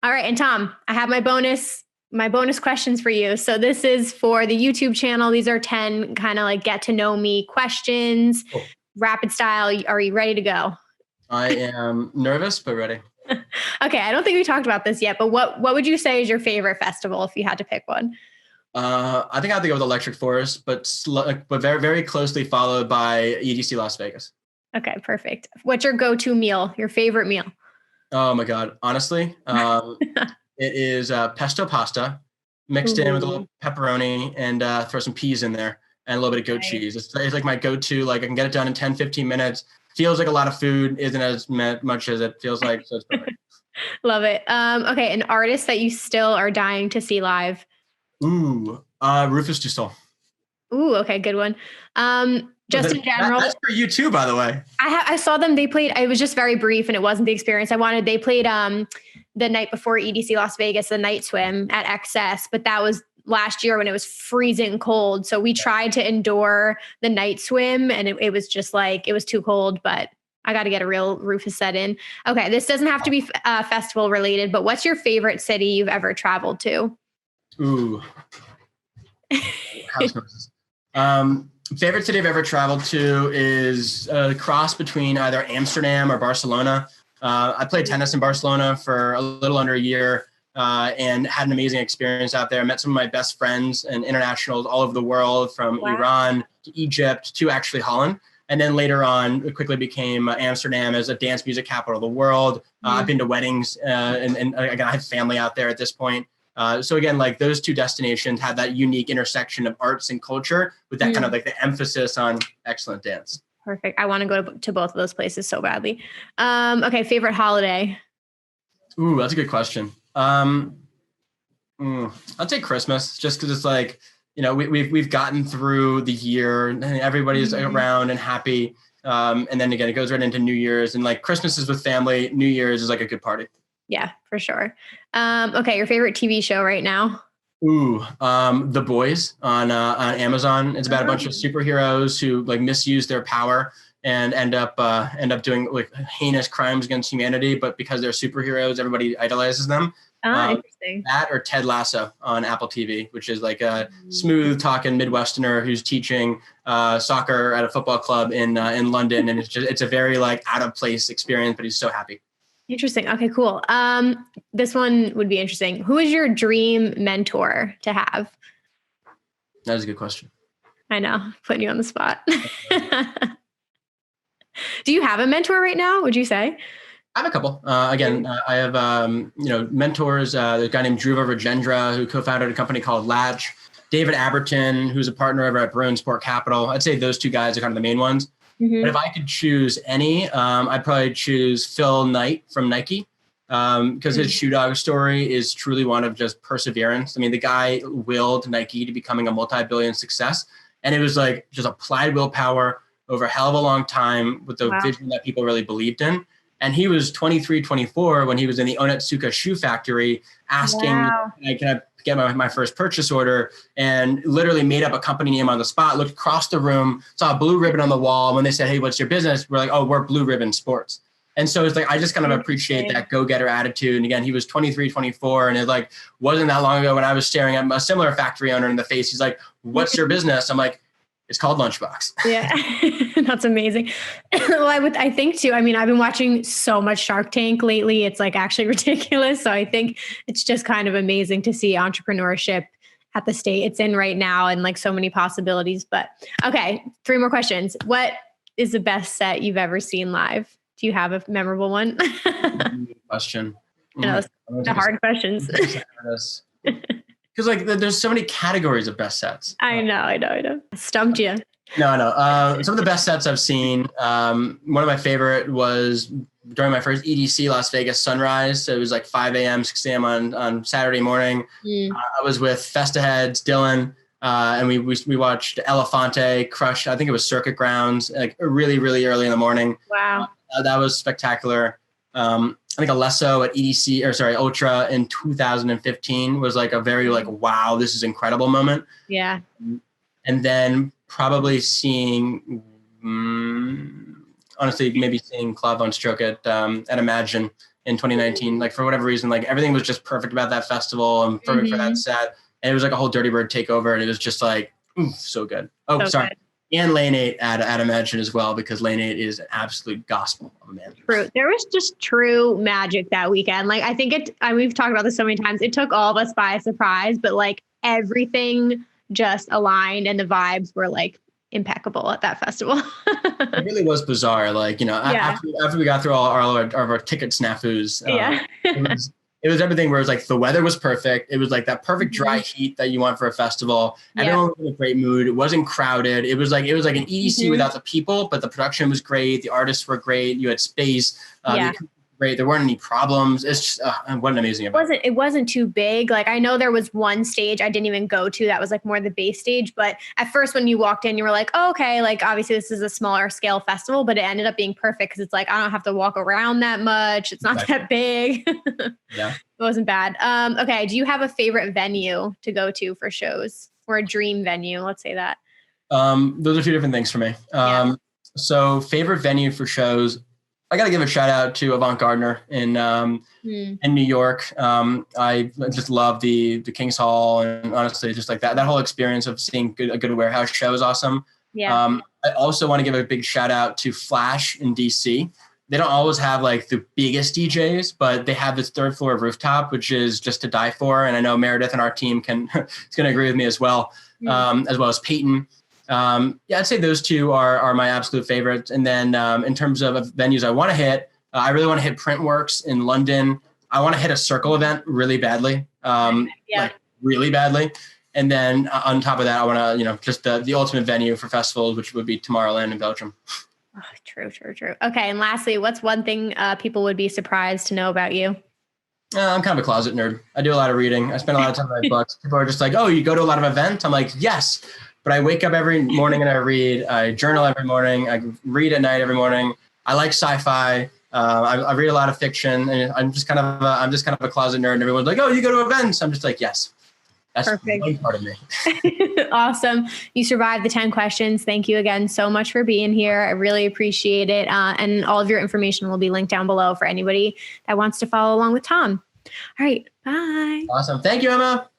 All right. And Tom, I have my bonus questions for you. So this is for the YouTube channel. These are 10 kind of like get to know me questions, Cool. rapid style. Are you ready to go? I am nervous, but ready. Okay. I don't think we talked about this yet, but what would you say is your favorite festival if you had to pick one? I think I have to go with Electric Forest, but very, very closely followed by EDC Las Vegas. Okay. Perfect. What's your go-to meal, your favorite meal? Oh my God. Honestly, it is pesto pasta mixed in with a Ooh, little pepperoni and throw some peas in there and a little bit of goat nice. cheese. It's like my go-to, like I can get it done in 10, 15 minutes. Feels like a lot of food, isn't as much as it feels like. So it's perfect. Love it. Okay. An artist that you still are dying to see live. Ooh, Rufus Du Sol. Ooh, okay. Good one. Just in general, That's for you too, by the way. I saw them. They played. It was just very brief, and it wasn't the experience I wanted. They played the night before EDC Las Vegas, the night swim at XS, but that was last year when it was freezing cold. So we tried to endure the night swim, and it was just like it was too cold. But I got to get a real Rufus set in. Okay, this doesn't have to be festival related, but what's your favorite city you've ever traveled to? Ooh, house noises. Favorite city I've ever traveled to is a cross between either Amsterdam or Barcelona. I played tennis in Barcelona for a little under a year and had an amazing experience out there. I met some of my best friends and internationals all over the world, from Wow. Iran to Egypt to actually Holland. And then later on, it quickly became Amsterdam as a dance music capital of the world. I've been to weddings and again, I have family out there at this point. So again, like those two destinations had that unique intersection of arts and culture with that kind of like the emphasis on excellent dance. Perfect. I want to go to both of those places so badly. Okay, favorite holiday. Ooh, that's a good question. I'd say Christmas, just because it's like, we've gotten through the year and everybody's around and happy. And then again, it goes right into New Year's, and like Christmas is with family. New Year's is like a good party. Yeah, for sure. Okay, your favorite TV show right now? Ooh, The Boys on Amazon. It's about a bunch of superheroes who like misuse their power and end up doing like heinous crimes against humanity. But because they're superheroes, everybody idolizes them. Interesting. That or Ted Lasso on Apple TV, which is like a smooth talking Midwesterner who's teaching soccer at a football club in London, and it's a very like out of place experience, but he's so happy. Interesting. Okay, cool. This one would be interesting. Who is your dream mentor to have? That is a good question. I know, putting you on the spot. Do you have a mentor right now, would you say? I have a couple. I have mentors. There's a guy named Dhruva Rajendra who co-founded a company called Latch. David Aberton, who's a partner over at Bruin Sport Capital. I'd say those two guys are kind of the main ones. But if I could choose any, I'd probably choose Phil Knight from Nike, because his Shoe Dog story is truly one of just perseverance. I mean, the guy willed Nike to becoming a multi-billion success, and it was like just applied willpower over a hell of a long time with the vision that people really believed in. And he was 23, 24 when he was in the Onitsuka shoe factory asking, can I get my first purchase order, and literally made up a company name on the spot, looked across the room, saw a blue ribbon on the wall. When they said, hey, what's your business? We're like, oh, we're Blue Ribbon Sports. And so it's like, I just kind of appreciate that go-getter attitude. And again, he was 23, 24. And it like, wasn't that long ago when I was staring at a similar factory owner in the face. He's like, what's your business? I'm like, it's called Lunchbox. Yeah, that's amazing. Well, I think too, I mean, I've been watching so much Shark Tank lately. It's like actually ridiculous. So I think it's just kind of amazing to see entrepreneurship at the state it's in right now and like so many possibilities. But okay, 3 more questions. What is the best set you've ever seen live? Do you have a memorable one? Good question. The hard questions. Because like there's so many categories of best sets. I know. Stumped you. No. Some of the best sets I've seen. One of my favorite was during my first EDC Las Vegas Sunrise. So it was like 5 a.m., 6 a.m. on Saturday morning. I was with Festa Heads, Dylan, and we watched Elefante crush. I think it was Circuit Grounds, like really, really early in the morning. Wow. That was spectacular. I think Alesso at Ultra in 2015 was like a very like, wow, this is incredible moment. Yeah. And then probably seeing, honestly, maybe seeing Claude Von Stroke at Imagine in 2019. Like for whatever reason, like everything was just perfect about that festival and perfect for that set. And it was like a whole Dirty Bird takeover, and it was just like, so good. Oh, so sorry. Good. And Lane 8 at a mention as well, because Lane 8 is an absolute gospel of a man. True. There was just true magic that weekend. Like, I think we've talked about this so many times. It took all of us by surprise, but like everything just aligned and the vibes were like impeccable at that festival. It really was bizarre. Like, after we got through all our ticket snafus, it was everything where it was like the weather was perfect. It was like that perfect dry heat that you want for a festival. Everyone was in a great mood. It wasn't crowded. It was like an EDC without the people, but the production was great. The artists were great. You had space. Great. There weren't any problems. It's just what an amazing event. It wasn't too big. Like, I know there was one stage I didn't even go to that was like more the base stage. But at first when you walked in, you were like, oh, okay, like obviously this is a smaller scale festival, but it ended up being perfect because it's like, I don't have to walk around that much. It's not that big. Yeah. It wasn't bad. Okay. Do you have a favorite venue to go to for shows, or a dream venue? Let's say that. Those are two different things for me. So favorite venue for shows, I got to give a shout out to Avant Gardner in New York. I just love the King's Hall, and honestly, just like that whole experience of seeing a good warehouse show is awesome. Yeah. I also want to give a big shout out to Flash in DC. They don't always have like the biggest DJs, but they have this third floor rooftop, which is just to die for. And I know Meredith and our team is going to agree with me as well as Peyton. I'd say those two are my absolute favorites. And then in terms of venues I want to hit, I really want to hit Printworks in London. I want to hit a Circle event really badly, like really badly. And then on top of that, I want to, just the ultimate venue for festivals, which would be Tomorrowland in Belgium. Oh, true. Okay. And lastly, what's one thing people would be surprised to know about you? I'm kind of a closet nerd. I do a lot of reading. I spend a lot of time writing books. People are just like, oh, you go to a lot of events? I'm like, yes. But I wake up every morning and I read. I journal every morning. I read at night every morning. I like sci-fi. I read a lot of fiction, and I'm just kind of a closet nerd. And everyone's like, "Oh, you go to events?" I'm just like, "Yes, that's perfect. One part of me." Awesome. You survived the 10 questions. Thank you again so much for being here. I really appreciate it. And all of your information will be linked down below for anybody that wants to follow along with Tom. All right. Bye. Awesome. Thank you, Emma.